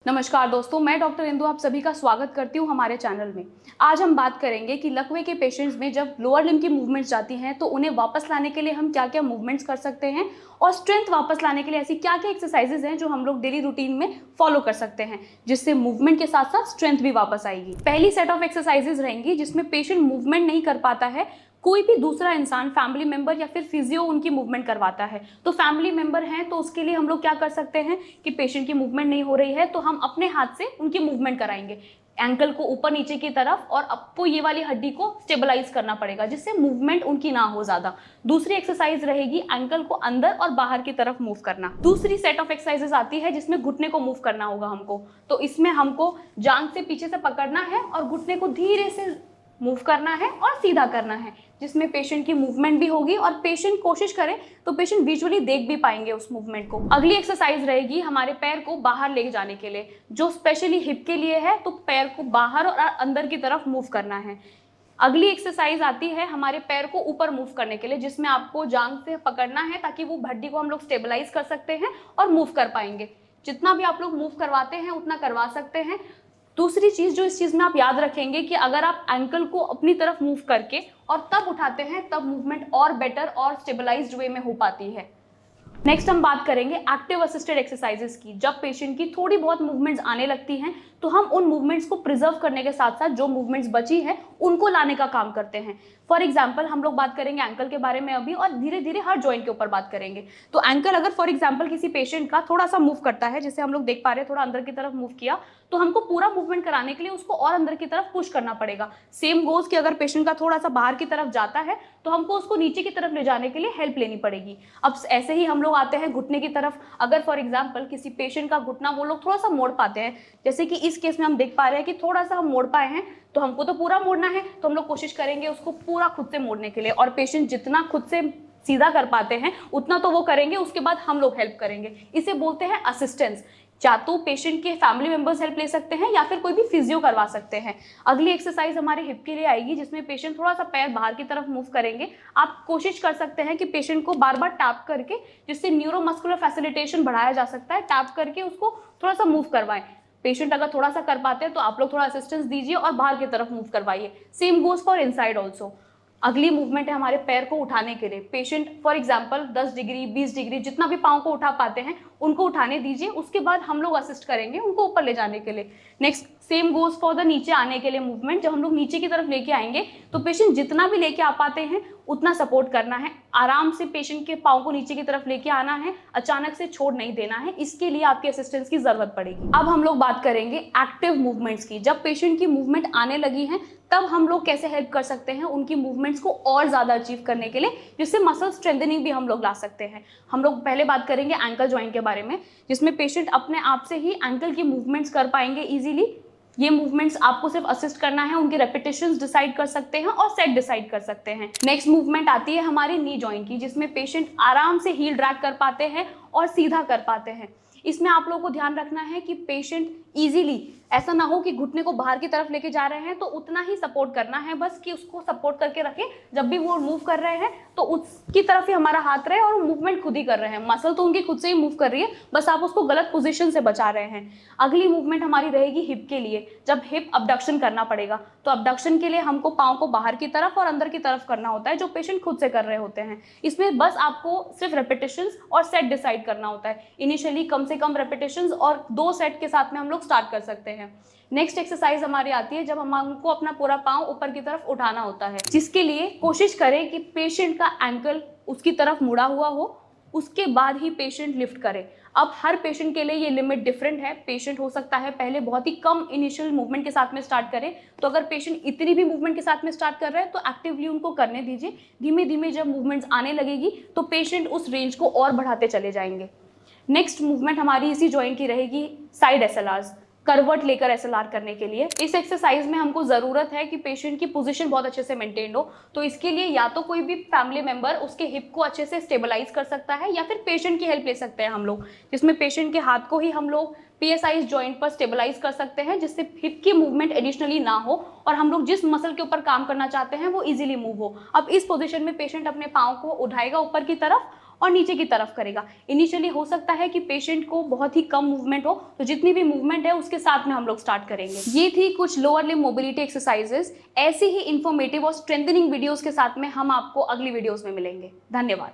नमस्कार दोस्तों, मैं डॉक्टर इंदु आप सभी का स्वागत करती हूं हमारे चैनल में। आज हम बात करेंगे कि लकवे के पेशेंट्स में जब लोअर लिम्ब की मूवमेंट्स जाती हैं तो उन्हें वापस लाने के लिए हम क्या-क्या मूवमेंट्स कर सकते हैं और स्ट्रेंथ वापस लाने के लिए ऐसी क्या-क्या एक्सरसाइजेज हैं जो हम लोग डेली रूटीन में फॉलो कर सकते हैं, जिससे मूवमेंट के साथ-साथ स्ट्रेंथ भी वापस आएगी। पहली सेट ऑफ एक्सरसाइजेज रहेंगी जिसमें पेशेंट मूवमेंट नहीं कर पाता है, कोई भी दूसरा इंसान, फैमिली मेंबर या फिर फिजियो उनकी मूवमेंट करवाता है। तो फैमिली मेंबर हैं तो उसके लिए हम लोग क्या कर सकते हैं कि पेशेंट की मूवमेंट नहीं हो रही है तो हम अपने हाथ से उनकी मूवमेंट कराएंगे, एंकल को ऊपर नीचे की तरफ, और आपको ये वाली हड्डी को स्टेबलाइज करना पड़ेगा जिससे मूवमेंट उनकी ना हो ज्यादा। दूसरी एक्सरसाइज रहेगी एंकल को अंदर और बाहर की तरफ मूव करना। दूसरी सेट ऑफ एक्सरसाइजेस आती है जिसमें घुटने को मूव करना होगा हमको। तो इसमें हमको जांघ से पीछे से पकड़ना है और घुटने को धीरे से मूव करना है और सीधा करना है, जिसमें पेशेंट की मूवमेंट भी होगी और पेशेंट कोशिश करे तो पेशेंट विजुअली देख भी पाएंगे उस मूवमेंट को। अगली एक्सरसाइज रहेगी हमारे पैर को बाहर ले जाने के लिए, जो स्पेशली हिप के लिए है। तो पैर को बाहर और अंदर की तरफ मूव करना है। अगली एक्सरसाइज आती है हमारे पैर को ऊपर मूव करने के लिए, जिसमें आपको जांघ से पकड़ना है ताकि वो हड्डी को हम लोग स्टेबलाइज कर सकते हैं और मूव कर पाएंगे। जितना भी आप लोग मूव करवाते हैं उतना करवा सकते हैं। दूसरी चीज जो इस चीज में आप याद रखेंगे कि अगर आप एंकल को अपनी तरफ मूव करके और तब उठाते हैं तब मूवमेंट और बेटर और स्टेबलाइज्ड वे में हो पाती है। नेक्स्ट हम बात करेंगे एक्टिव असिस्टेड एक्सरसाइजेस की। जब पेशेंट की थोड़ी बहुत मूवमेंट्स आने लगती हैं तो हम उन मूवमेंट्स को प्रिजर्व करने के साथ साथ जो मूवमेंट्स बची है उनको लाने का काम करते हैं। फॉर एग्जाम्पल हम लोग बात करेंगे एंकल के बारे में अभी, और धीरे धीरे हर जॉइंट के ऊपर बात करेंगे। तो एंकल अगर फॉर एग्जाम्पल किसी पेशेंट का थोड़ा सा मूव करता है, जैसे हम लोग देख पा रहे हैं थोड़ा अंदर की तरफ मूव किया, तो हमको पूरा मूवमेंट कराने के लिए उसको और अंदर की तरफ पुश करना पड़ेगा। सेम गोज कि अगर पेशेंट का थोड़ा सा बाहर की तरफ जाता है तो हमको उसको नीचे की तरफ ले जाने के लिए हेल्प लेनी पड़ेगी। अब ऐसे ही हम लोग आते हैं घुटने की तरफ। अगर फॉर एग्जाम्पल किसी पेशेंट का घुटना वो लोग थोड़ा सा मोड़ पाते हैं, जैसे कि इस केस में हम देख पा रहे हैं कि थोड़ा सा हम मोड़ पाए हैं, तो हमको तो पूरा मोड़ना है, तो हम लोग कोशिश करेंगे उसको पूरा खुद से मोड़ने के लिए। और पेशेंट जितना खुद से सीधा कर पाते हैं उतना तो वो करेंगे, उसके बाद हम लोग हेल्प करेंगे। इसे बोलते हैं असिस्टेंस। या तो पेशेंट के फैमिली मेंबर्स हेल्प ले सकते हैं या फिर कोई भी फिजियो करवा सकते हैं। अगली एक्सरसाइज हमारे हिप के लिए आएगी, जिसमें पेशेंट थोड़ा सा पैर बाहर की तरफ मूव करेंगे। आप कोशिश कर सकते हैं कि पेशेंट को बार बार टैप करके, जिससे न्यूरोमस्कुलर फैसिलिटेशन बढ़ाया जा सकता है, टैप करके उसको थोड़ा सा मूव करवाएं। पेशेंट अगर थोड़ा सा कर पाते हैं तो आप लोग थोड़ा असिस्टेंस दीजिए और बाहर की तरफ मूव करवाइए। Same goes for inside also. अगली मूवमेंट है हमारे पैर को उठाने के लिए। Patient for example 10 degree 20 degree जितना भी पाँव को उठा पाते हैं उनको उठाने दीजिए, उसके बाद हम लोग असिस्ट करेंगे उनको ऊपर ले जाने के लिए। Next same goes for the नीचे आने के लिए मूवमेंट। जब हम लोग नीचे की तरफ लेके आएंगे तो पेशेंट जितना भी लेके आ पाते हैं उतना सपोर्ट करना है। आराम से पेशेंट के पाँव को नीचे की तरफ लेके आना है, अचानक से छोड़ नहीं देना है। इसके लिए आपकी असिस्टेंस की जरूरत पड़ेगी। अब हम लोग बात करेंगे एक्टिव मूवमेंट्स की। जब पेशेंट की मूवमेंट आने लगी है तब हम लोग कैसे हेल्प कर सकते हैं उनकी मूवमेंट्स को और ज्यादा अचीव करने के लिए, जिससे मसल स्ट्रेंथनिंग भी हम लोग ला सकते हैं। हम लोग पहले बात करेंगे एंकल जॉइंट के बारे में, जिसमें पेशेंट अपने आप से ही एंकल की मूवमेंट्स कर पाएंगे इजीली। ये मूवमेंट्स आपको सिर्फ असिस्ट करना है, उनके रेपिटेशंस डिसाइड कर सकते हैं और सेट डिसाइड कर सकते हैं। नेक्स्ट मूवमेंट आती है हमारी नी जॉइंट की, जिसमें पेशेंट आराम से हील ड्रैग कर पाते हैं और सीधा कर पाते हैं। इसमें आप लोगों को ध्यान रखना है कि पेशेंट इजीली, ऐसा ना हो कि घुटने को बाहर की तरफ लेके जा रहे हैं तो उतना ही सपोर्ट करना है बस, कि उसको सपोर्ट करके रखें। जब भी वो मूव कर रहे हैं तो उसकी तरफ ही हमारा हाथ रहे और मूवमेंट खुद ही कर रहे हैं। मसल तो उनकी खुद से ही मूव कर रही है, बस आप उसको गलत पोजीशन से बचा रहे हैं। अगली मूवमेंट हमारी रहेगी हिप के लिए। जब हिप अबडक्शन करना पड़ेगा तो अबडक्शन के लिए हमको पाँव को बाहर की तरफ और अंदर की तरफ करना होता है, जो पेशेंट खुद से कर रहे होते हैं। इसमें बस आपको सिर्फ रेपिटेशंस और सेट डिसाइड करना होता है। इनिशियली कम से कम रेपिटेशंस और 2 सेट के साथ में हम लोग स्टार्ट कर सकते हैं। नेक्स्ट एक्सरसाइज हमारी आती है जब हमको अपना पूरा पाँव ऊपर की तरफ उठाना होता है, जिसके लिए कोशिश करें कि पेशेंट का एंकल उसकी तरफ मुड़ा हुआ हो, उसके बाद ही पेशेंट लिफ्ट करे। अब हर पेशेंट के लिए ये लिमिट डिफरेंट है। पेशेंट हो सकता है पहले बहुत ही कम इनिशियल मूवमेंट के साथ में स्टार्ट करें, तो अगर पेशेंट इतनी भी मूवमेंट के साथ में स्टार्ट कर रहे हैं तो एक्टिवली उनको करने दीजिए। धीमे धीमे जब मूवमेंट्स आने लगेगी तो पेशेंट उस रेंज को और बढ़ाते चले जाएंगे। नेक्स्ट मूवमेंट हमारी इसी जॉइंट की रहेगी साइड एसएलआर्स, करवट लेकर एसएलआर करने के लिए। इस एक्सरसाइज में हमको जरूरत है कि पेशेंट की पोजीशन बहुत अच्छे से मेंटेन हो, तो इसके लिए या तो कोई भी फैमिली मेंबर उसके हिप को अच्छे से स्टेबलाइज कर सकता है या फिर पेशेंट की हेल्प ले सकते हैं हम लोग, जिसमें पेशेंट के हाथ को ही हम लोग PSI जॉइंट पर स्टेबलाइज कर सकते हैं, जिससे हिप की मूवमेंट एडिशनली ना हो और हम लोग जिस मसल के ऊपर काम करना चाहते हैं वो इजीली मूव हो। अब इस पोजीशन में पेशेंट अपने पाँव को उठाएगा ऊपर की तरफ और नीचे की तरफ करेगा। इनिशियली हो सकता है कि पेशेंट को बहुत ही कम मूवमेंट हो, तो जितनी भी मूवमेंट है उसके साथ में हम लोग स्टार्ट करेंगे। ये थी कुछ लोअर लिम्ब मोबिलिटी एक्सरसाइजेस। ऐसी ही इंफॉर्मेटिव और स्ट्रेंथनिंग वीडियोस के साथ में हम आपको अगली वीडियोस में मिलेंगे। धन्यवाद।